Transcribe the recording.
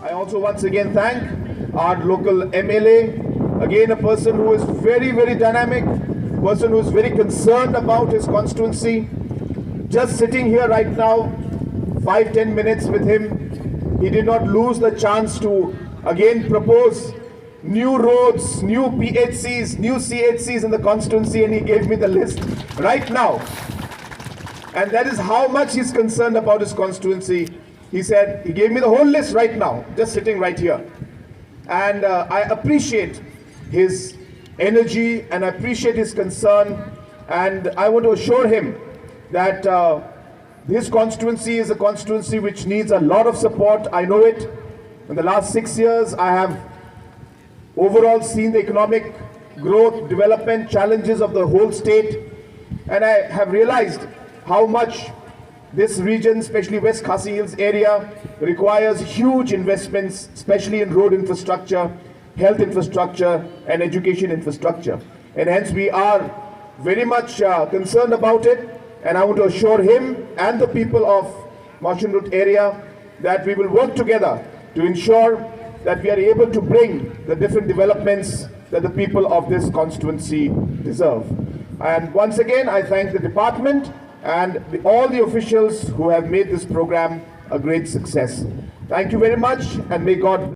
I also once again thank our local MLA, again a person who is very, very dynamic, person who is very concerned about his constituency. Just sitting here right now, 5-10 minutes with him, he did not lose the chance to again propose new roads, new PHCs, new CHCs in the constituency, and he gave me the list right now. And that is how much he's concerned about his constituency. He said, he gave me the whole list right now, just sitting right here. And I appreciate his energy and I appreciate his concern. And I want to assure him that his constituency is a constituency which needs a lot of support. I know it. In the last 6 years, I have overall seen the economic growth, development, challenges of the whole state. And I have realized how much this region, especially West Khasi Hills area, requires huge investments, especially in road infrastructure, health infrastructure, and education infrastructure. And hence we are very much concerned about it. And I want to assure him and the people of Mawshanrut area that we will work together to ensure that we are able to bring the different developments that the people of this constituency deserve. And once again, I thank the department and all the officials who have made this program a great success. Thank you very much, and may God